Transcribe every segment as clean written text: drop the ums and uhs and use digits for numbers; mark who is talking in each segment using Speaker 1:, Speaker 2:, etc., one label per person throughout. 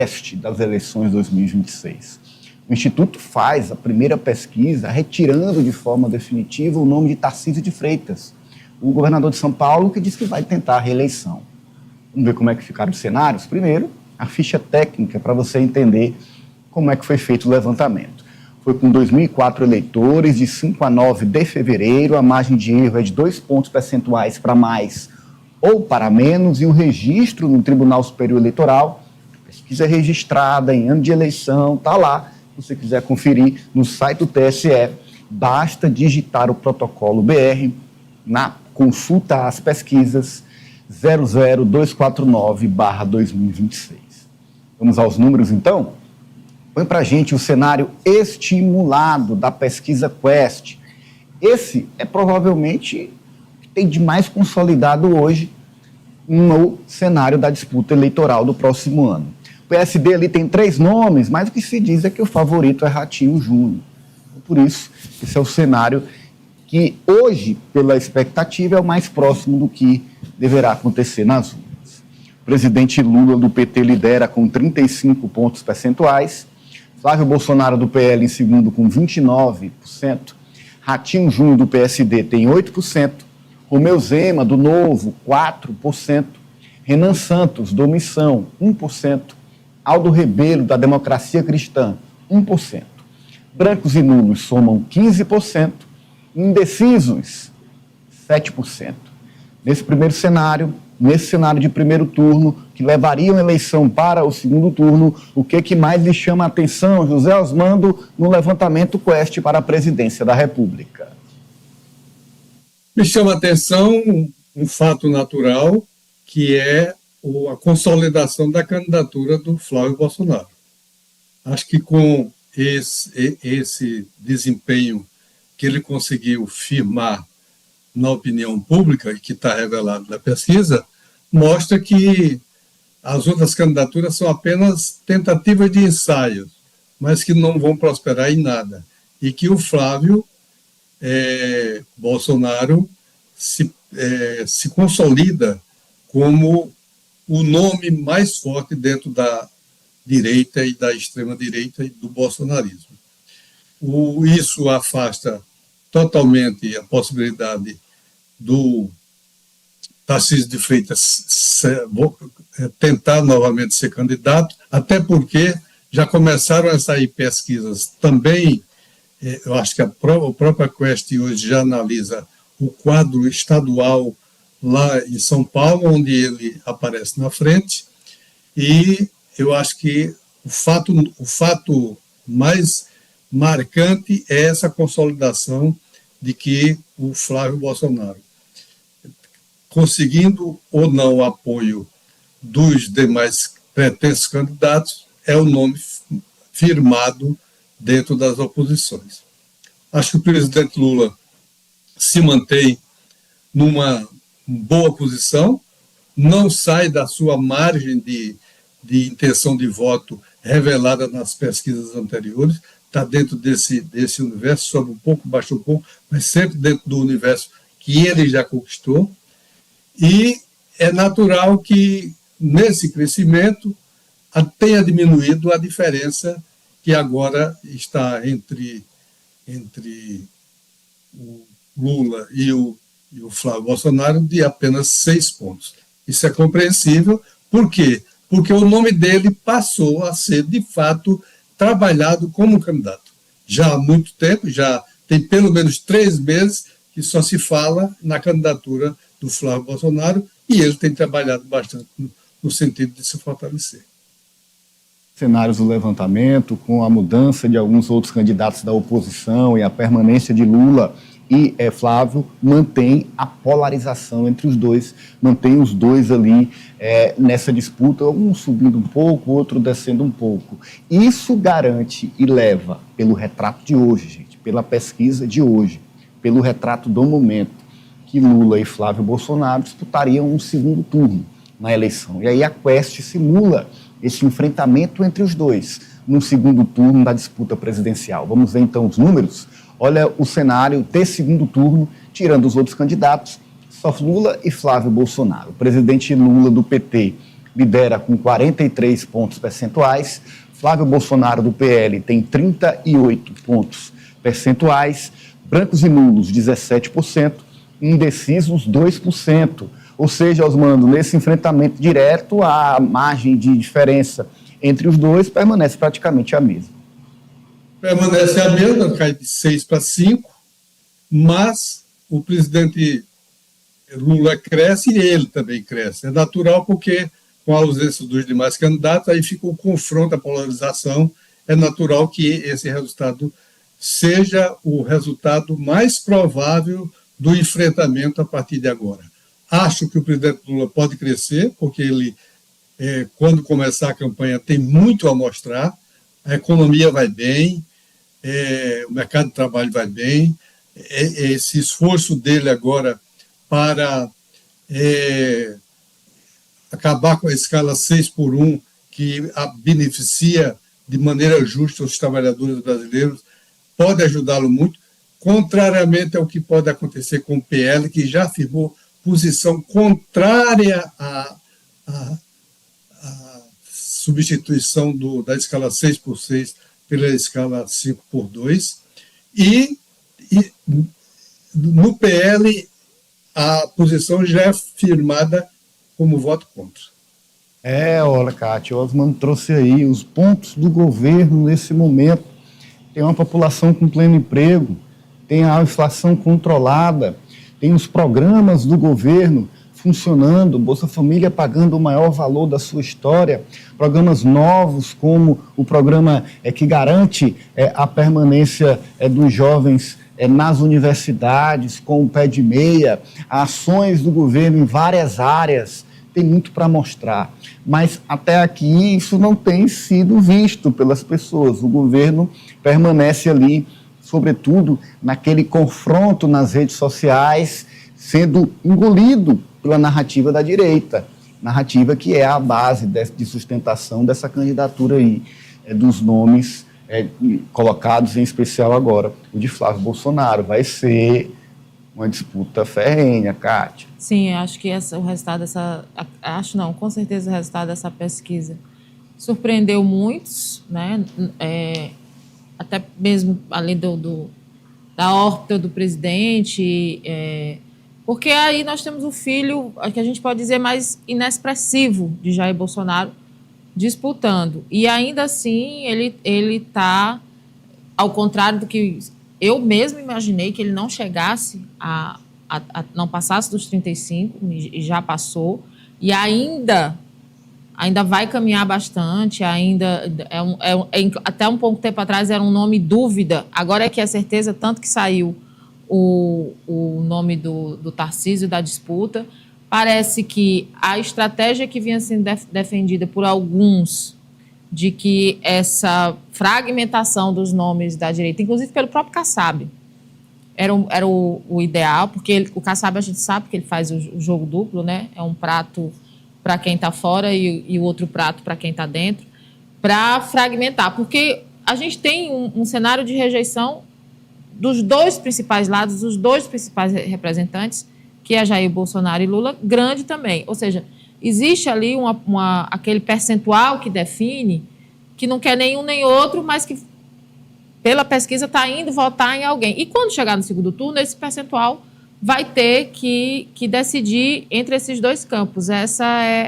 Speaker 1: Quest das eleições de 2026. O Instituto faz a primeira pesquisa retirando de forma definitiva o nome de Tarcísio de Freitas, o governador de São Paulo, que diz que vai tentar a reeleição. Vamos ver como é que ficaram os cenários? Primeiro, a ficha técnica para você entender como é que foi feito o levantamento. Foi com 2.004 eleitores, de 5 a 9 de fevereiro, a margem de erro é de 2 pontos percentuais para mais ou para menos, e o registro no Tribunal Superior Eleitoral, pesquisa registrada em ano de eleição, está lá, se você quiser conferir no site do TSE, basta digitar o protocolo BR na consulta às pesquisas 00249/2026. Vamos aos números, então? Põe para a gente o cenário estimulado da pesquisa Quest. Esse é provavelmente o que tem de mais consolidado hoje no cenário da disputa eleitoral do próximo ano. O PSD ali tem 3 nomes, mas o que se diz é que o favorito é Ratinho Júnior. Por isso, esse é o cenário que hoje, pela expectativa, é o mais próximo do que deverá acontecer nas urnas. O presidente Lula do PT lidera com 35 pontos percentuais, Flávio Bolsonaro do PL em segundo com 29%, Ratinho Júnior do PSD tem 8%, Romeu Zema do Novo 4%, Renan Santos do Missão 1%, Aldo Rebelo da Democracia Cristã 1%. Brancos e nulos somam 15%, indecisos 7%. Nesse primeiro cenário, nesse cenário de primeiro turno, que levaria uma eleição para o segundo turno, o que mais lhe chama a atenção, José Osmando, no levantamento Quest para a presidência da República?
Speaker 2: Me chama a atenção um fato natural, que é a consolidação da candidatura do Flávio Bolsonaro. Acho que com esse desempenho que ele conseguiu firmar na opinião pública, e que está revelado na pesquisa, mostra que as outras candidaturas são apenas tentativas de ensaio, mas que não vão prosperar em nada. E que o Flávio Bolsonaro se consolida como o nome mais forte dentro da direita e da extrema-direita e do bolsonarismo. Isso afasta totalmente a possibilidade do Tarcísio de Freitas tentar novamente ser candidato, até porque já começaram a sair pesquisas também. Eu acho que a própria Quest hoje já analisa o quadro estadual lá em São Paulo, onde ele aparece na frente, e eu acho que o fato mais marcante é essa consolidação de que o Flávio Bolsonaro, conseguindo ou não o apoio dos demais pretensos candidatos, é o nome firmado dentro das oposições. Acho que o presidente Lula se mantém numa boa posição, não sai da sua margem de intenção de voto revelada nas pesquisas anteriores, está dentro desse universo, sobe um pouco, baixa um pouco, mas sempre dentro do universo que ele já conquistou. E é natural que, nesse crescimento, tenha diminuído a diferença que agora está entre o Lula e o Flávio Bolsonaro, de apenas 6 pontos. Isso é compreensível. Por quê? Porque o nome dele passou a ser, de fato, trabalhado como candidato. Já há muito tempo, já tem pelo menos 3 meses que só se fala na candidatura do Flávio Bolsonaro, e ele tem trabalhado bastante no sentido de se fortalecer.
Speaker 1: Cenários do levantamento, com a mudança de alguns outros candidatos da oposição e a permanência de Lula e Flávio, mantém a polarização entre os dois, mantém os dois ali nessa disputa, um subindo um pouco, outro descendo um pouco. Isso garante e leva, pelo retrato de hoje, gente, pela pesquisa de hoje, pelo retrato do momento, que Lula e Flávio Bolsonaro disputariam um segundo turno na eleição. E aí a Quest simula esse enfrentamento entre os dois no segundo turno da disputa presidencial. Vamos ver então os números? Olha o cenário de segundo turno, tirando os outros candidatos, só Lula e Flávio Bolsonaro. O presidente Lula do PT lidera com 43 pontos percentuais. Flávio Bolsonaro, do PL, tem 38 pontos percentuais. Brancos e nulos, 17%. Indecisos, 2%. Ou seja, Osmando, nesse enfrentamento direto, a margem de diferença entre os dois permanece praticamente a mesma.
Speaker 2: Permanece a mesma, cai de 6 para 5, mas o presidente Lula cresce e ele também cresce. É natural porque, com a ausência dos demais candidatos, aí fica o confronto, a polarização. É natural que esse resultado seja o resultado mais provável do enfrentamento a partir de agora. Acho que o presidente Lula pode crescer, porque ele, quando começar a campanha, tem muito a mostrar. A economia vai bem, o mercado de trabalho vai bem, esse esforço dele agora para acabar com a escala 6x1, que beneficia de maneira justa os trabalhadores brasileiros, pode ajudá-lo muito, contrariamente ao que pode acontecer com o PL, que já afirmou posição contrária à substituição da escala 6x6 pela escala 5x2, e no PL a posição já é firmada como voto contra.
Speaker 1: Olha, Cátia, o Osmando trouxe aí os pontos do governo nesse momento. Tem uma população com pleno emprego, tem a inflação controlada, tem os programas do governo funcionando, Bolsa Família pagando o maior valor da sua história, programas novos como o programa que garante a permanência dos jovens nas universidades, com o pé de meia, ações do governo em várias áreas, tem muito para mostrar. Mas até aqui isso não tem sido visto pelas pessoas. O governo permanece ali, sobretudo naquele confronto nas redes sociais, sendo engolido pela narrativa da direita, narrativa que é a base de sustentação dessa candidatura aí, dos nomes colocados, em especial agora o de Flávio Bolsonaro. Vai ser uma disputa ferrenha, Cátia.
Speaker 3: Sim, acho que o resultado com certeza o resultado dessa pesquisa surpreendeu muitos, né? Até mesmo além da órbita do presidente, porque aí nós temos o filho, que a gente pode dizer mais inexpressivo de Jair Bolsonaro disputando. E ainda assim ele está, ao contrário do que eu mesmo imaginei, que ele não chegasse não passasse dos 35, e já passou, e ainda vai caminhar bastante, até um pouco tempo atrás era um nome dúvida, agora é que é certeza, tanto que saiu o nome do Tarcísio da disputa. Parece que a estratégia que vinha sendo defendida por alguns, de que essa fragmentação dos nomes da direita, inclusive pelo próprio Kassab, era o ideal, porque o Kassab a gente sabe que ele faz o jogo duplo, né? É um prato para quem está fora e o outro prato para quem está dentro, para fragmentar, porque a gente tem um cenário de rejeição dos dois principais lados, dos dois principais representantes, que é Jair Bolsonaro e Lula, grande também. Ou seja, existe ali aquele percentual que define, que não quer nenhum nem outro, mas que, pela pesquisa, está indo votar em alguém. E quando chegar no segundo turno, esse percentual vai ter que decidir entre esses dois campos. Essa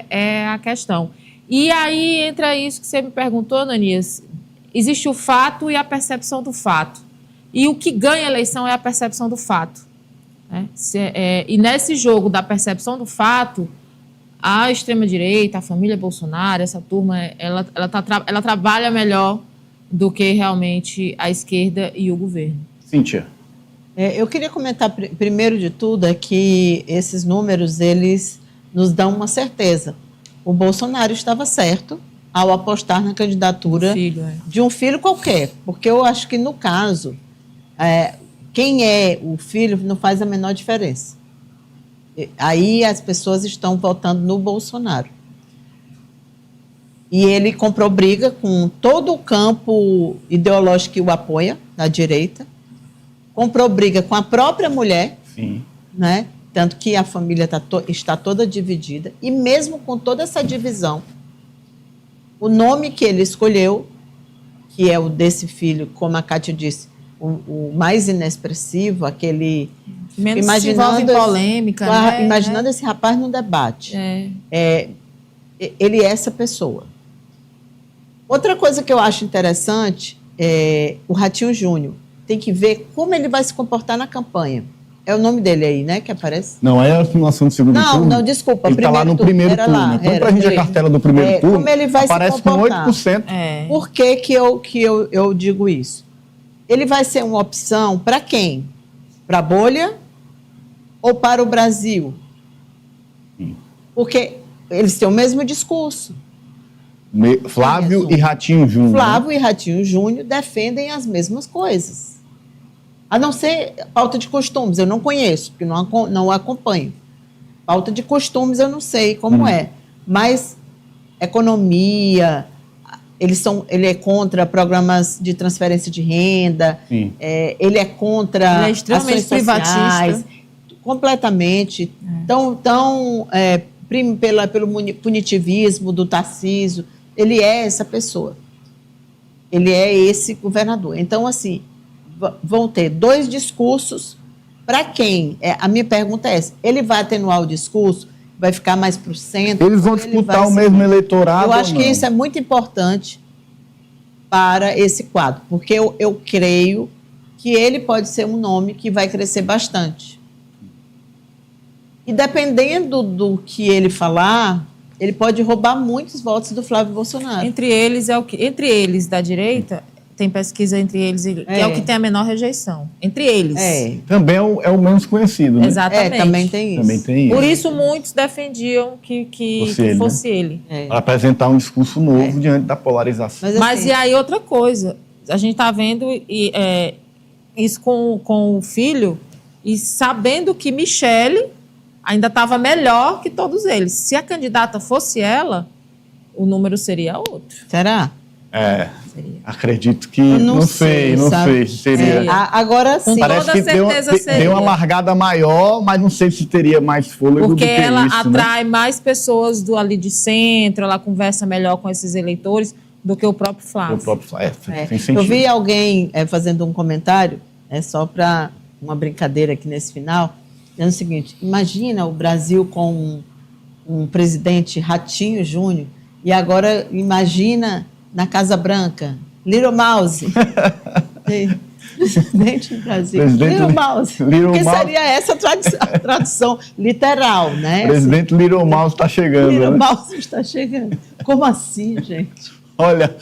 Speaker 3: é a questão. E aí entra isso que você me perguntou, Ananias. Existe o fato e a percepção do fato. E o que ganha a eleição é a percepção do fato. Né? E nesse jogo da percepção do fato, a extrema-direita, a família Bolsonaro, essa turma, ela trabalha melhor do que realmente a esquerda e o governo.
Speaker 1: Cíntia.
Speaker 4: Eu queria comentar, primeiro de tudo, é que esses números, eles nos dão uma certeza. O Bolsonaro estava certo ao apostar na candidatura de um filho qualquer, porque eu acho que, no caso, quem é o filho não faz a menor diferença. Aí as pessoas estão votando no Bolsonaro. E ele comprou briga com todo o campo ideológico que o apoia, da direita, comprou briga com a própria mulher,
Speaker 1: Sim.
Speaker 4: Né? Tanto que a família está toda dividida. E mesmo com toda essa divisão, o nome que ele escolheu, que é o desse filho, como a Kátia disse, o mais inexpressivo, aquele...
Speaker 3: Menos se envolve em polêmica, né?
Speaker 4: Imaginando esse rapaz no debate. Ele é essa pessoa. Outra coisa que eu acho interessante é o Ratinho Júnior. Tem que ver como ele vai se comportar na campanha. É o nome dele aí, né, que aparece?
Speaker 1: Não, é a simulação do segundo turno.
Speaker 4: Não, desculpa.
Speaker 1: Ele está lá no primeiro turno. Põe para a gente a cartela do primeiro turno.
Speaker 4: Como ele vai
Speaker 1: aparece
Speaker 4: se comportar.
Speaker 1: com 8%.
Speaker 4: Por que eu digo isso? Ele vai ser uma opção para quem? Para a bolha ou para o Brasil? Porque eles têm o mesmo discurso.
Speaker 1: Flávio e Ratinho Júnior.
Speaker 4: Flávio e Ratinho Júnior defendem as mesmas coisas. A não ser pauta de costumes, eu não conheço, porque não acompanho. Pauta de costumes eu não sei como é. Mas economia, ele é contra programas de transferência de renda, ele é contra
Speaker 3: ele é extremamente
Speaker 4: ações sociais, completamente. Pelo punitivismo do Tarcísio, ele é essa pessoa. Ele é esse governador. Então, assim, vão ter dois discursos. Para quem? A minha pergunta é essa. Ele vai atenuar o discurso? Vai ficar mais para o centro?
Speaker 1: Eles vão disputar o mesmo eleitorado?
Speaker 4: Eu acho que isso é muito importante para esse quadro, porque eu creio que ele pode ser um nome que vai crescer bastante. E dependendo do que ele falar, ele pode roubar muitos votos do Flávio Bolsonaro.
Speaker 3: Entre eles da direita, tem pesquisa entre eles, que é o que tem a menor rejeição. Entre eles.
Speaker 1: Também é o menos conhecido, né?
Speaker 3: Exatamente.
Speaker 4: Também tem isso.
Speaker 3: Por isso, muitos defendiam que fosse ele.
Speaker 1: Para apresentar um discurso novo diante da polarização.
Speaker 3: Mas assim, e aí, outra coisa, a gente está vendo isso com o filho e sabendo que Michele ainda estava melhor que todos eles. Se a candidata fosse ela, o número seria outro.
Speaker 4: Será?
Speaker 1: Acredito que não sei se seria.
Speaker 4: Agora sim.
Speaker 1: Parece
Speaker 3: toda
Speaker 1: que
Speaker 3: certeza seria.
Speaker 1: Deu uma largada maior, mas não sei se teria mais fôlego do que isso.
Speaker 3: Porque ela
Speaker 1: né?
Speaker 3: atrai mais pessoas ali de centro, ela conversa melhor com esses eleitores do que o próprio Flávio.
Speaker 1: Tem sentido.
Speaker 4: Eu vi alguém fazendo um comentário, só para uma brincadeira aqui nesse final, dizendo o seguinte: imagina o Brasil com um presidente Ratinho Júnior, e agora imagina na Casa Branca, Little Mouse. Presidente do Brasil. Little Mouse. Porque seria essa a tradução literal, né?
Speaker 1: Presidente Little Mouse está chegando.
Speaker 4: Little Mouse está chegando. Como assim, gente?
Speaker 1: Olha,